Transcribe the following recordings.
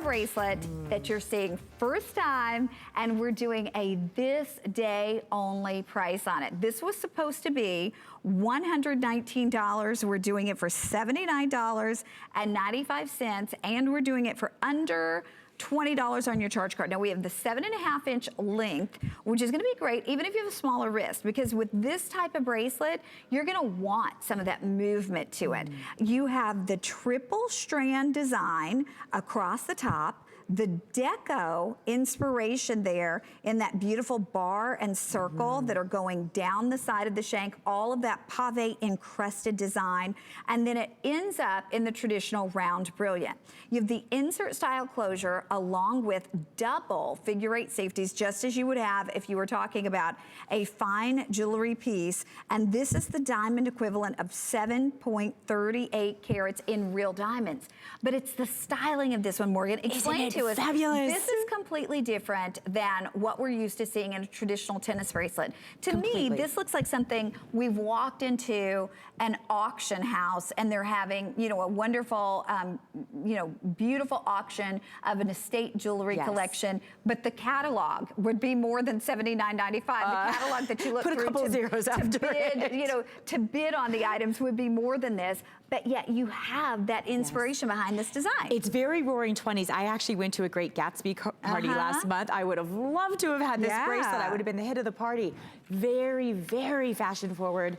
bracelet that you're seeing first time, and we're doing a this day only price on it. This was supposed to be $119. We're doing it for $79.95, and we're doing it for under $20 on your charge card. Now we have the 7.5-inch length, which is gonna be great even if you have a smaller wrist, because with this type of bracelet, you're gonna want some of that movement to it. You have the triple strand design across the top, the deco inspiration there in that beautiful bar and circle that are going down the side of the shank, all of that pave encrusted design, and then it ends up in the traditional round brilliant. You have the insert style closure along with double figure 8 safeties, just as you would have if you were talking about a fine jewelry piece, and this is the diamond equivalent of 7.38 carats in real diamonds. But it's the styling of this one, Morgan. Explain to us. Fabulous. This is completely different than what we're used to seeing in a traditional tennis bracelet. To me, this looks like something we've walked into an auction house and they're having, you know, a wonderful, you know, beautiful auction of an estate jewelry collection, but the catalog would be more than $79.95. The catalog that you look put through a couple zeros after bid, you know, to bid on the items would be more than this, but yet you have that inspiration behind this design. It's very roaring 20s. I actually went to a Great Gatsby party last month. I would have loved to have had this bracelet. I would have been the hit of the party. Very, very fashion forward.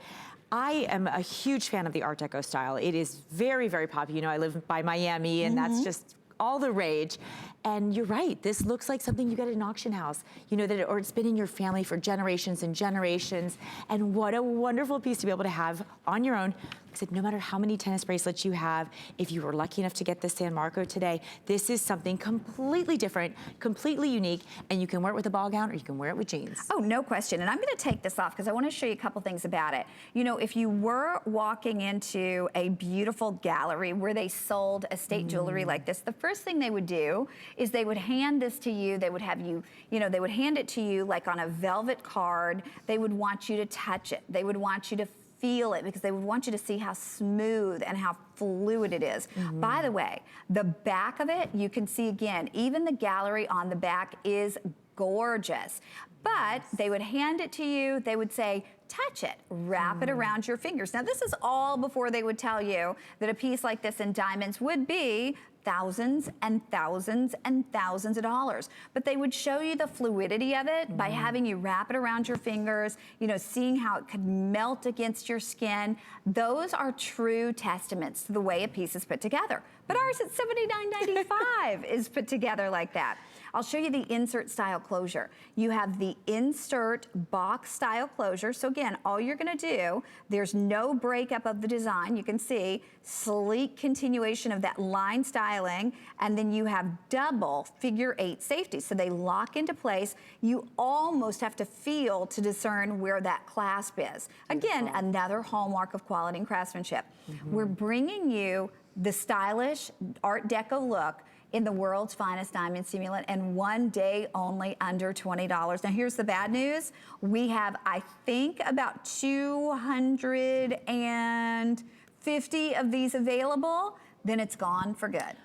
I am a huge fan of the Art Deco style. It is very, very popular. You know, I live by Miami, and that's just all the rage. And you're right, this looks like something you get at an auction house. You know, or it's been in your family for generations and generations. And what a wonderful piece to be able to have on your own. I said, no matter how many tennis bracelets you have, if you were lucky enough to get the San Marco today, this is something completely different, completely unique, and you can wear it with a ball gown or you can wear it with jeans. Oh, no question. And I'm gonna take this off because I wanna show you a couple things about it. You know, if you were walking into a beautiful gallery where they sold estate jewelry like this, the first thing they would do is they would hand this to you. They would have you, you know, they would hand it to you like on a velvet card. They would want you to touch it. They would want you to feel it because they would want you to see how smooth and how fluid it is. By the way, the back of it, you can see again, even the gallery on the back is gorgeous. But they would hand it to you, they would say, touch it, wrap it around your fingers. Now this is all before they would tell you that a piece like this in diamonds would be thousands and thousands and thousands of dollars. But they would show you the fluidity of it by having you wrap it around your fingers, you know, seeing how it could melt against your skin. Those are true testaments to the way a piece is put together. But ours at $79.95 is put together like that. I'll show you the insert style closure. You have the insert box style closure. So again, all you're gonna do, there's no breakup of the design. You can see sleek continuation of that line styling, and then you have double figure 8 safety. So they lock into place. You almost have to feel to discern where that clasp is. Again, another hallmark of quality and craftsmanship. We're bringing you the stylish Art Deco look in the world's finest diamond simulant, and one day only under $20. Now here's the bad news. We have, I think, about 250 of these available, then it's gone for good.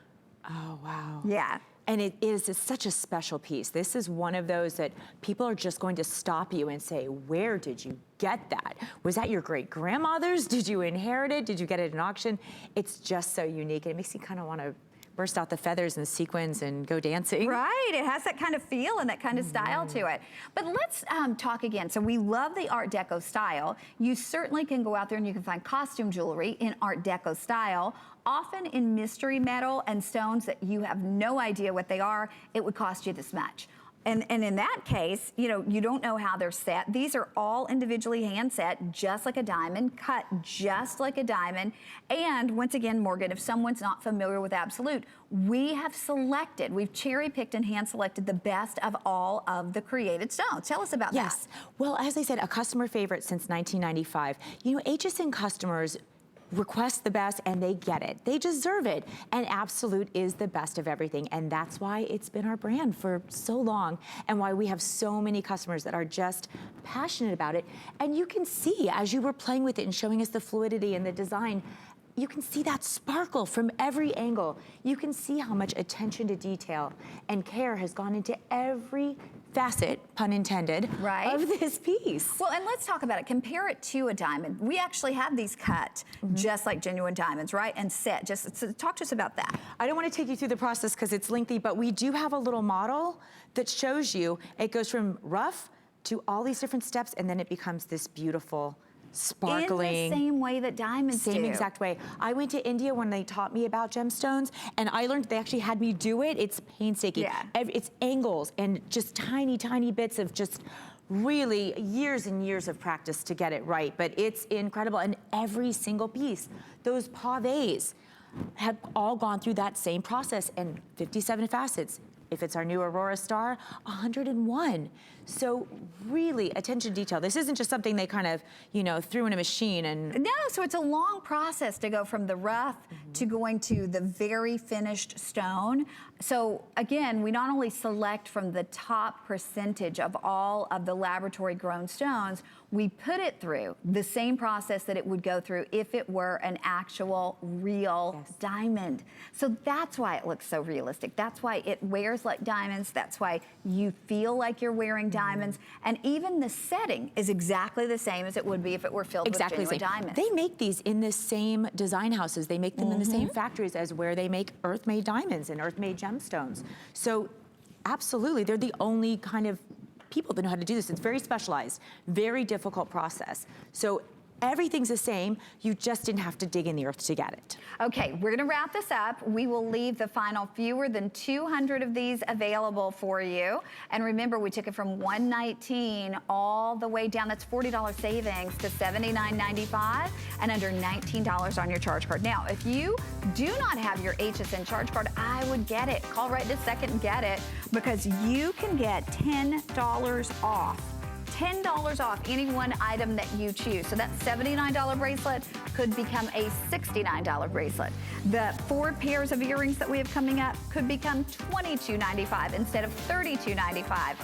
Oh, wow. Yeah. And it's such a special piece. This is one of those that people are just going to stop you and say, where did you get that? Was that your great grandmother's? Did you inherit it? Did you get it at an auction? It's just so unique. It makes you kind of want to burst out the feathers and the sequins and go dancing. Right, it has that kind of feel and that kind of style to it. But let's talk again. So we love the Art Deco style. You certainly can go out there and you can find costume jewelry in Art Deco style, often in mystery metal and stones that you have no idea what they are. It would cost you this much. And in that case, you know, you don't know how they're set. These are all individually hand set, just like a diamond, cut just like a diamond. And once again, Morgan, if someone's not familiar with Absolute, we have selected, we've cherry picked and hand selected the best of all of the created stones. Tell us about that. Yes, well, as I said, a customer favorite since 1995. You know, HSN customers request the best and they get it. They deserve it. And Absolute is the best of everything. And that's why it's been our brand for so long and why we have so many customers that are just passionate about it. And you can see as you were playing with it and showing us the fluidity and the design, you can see that sparkle from every angle. You can see how much attention to detail and care has gone into every facet, pun intended, right, of this piece. Well, and let's talk about it. Compare it to a diamond. We actually have these cut just like genuine diamonds, right? And set. Just so talk to us about that. I don't want to take you through the process because it's lengthy, but we do have a little model that shows you it goes from rough to all these different steps, and then it becomes this beautiful, sparkling. In the same way that diamonds do. Same exact way. I went to India when they taught me about gemstones, and I learned they actually had me do it. It's painstaking. Yeah. It's angles and just tiny, tiny bits of just really years and years of practice to get it right, but it's incredible. And every single piece, those pavés have all gone through that same process, and 57 facets. If it's our new Aurora Star, 101. So really, attention to detail. This isn't just something they kind of, you know, threw in a machine and... No, so it's a long process to go from the rough to going to the very finished stone. So again, we not only select from the top percentage of all of the laboratory grown stones, we put it through the same process that it would go through if it were an actual real diamond. So that's why it looks so realistic. That's why it wears like diamonds. That's why you feel like you're wearing diamonds. And even the setting is exactly the same as it would be if it were filled with genuine diamonds. They make these in the same design houses. They make them in the same factories as where they make earth-made diamonds and earth-made gemstones. So absolutely, they're the only kind of people that know how to do this. It's very specialized, very difficult process. So everything's the same, you just didn't have to dig in the earth to get it. Okay, we're gonna wrap this up. We will leave the final fewer than 200 of these available for you. And remember, we took it from $119 all the way down, that's $40 savings, to $79.95 and under $19 on your charge card. Now, if you do not have your HSN charge card, I would get it. Call right this second and get it, because you can get $10 off. $10 off any one item that you choose. So that $79 bracelet could become a $69 bracelet. The 4 pairs of earrings that we have coming up could become $22.95 instead of $32.95.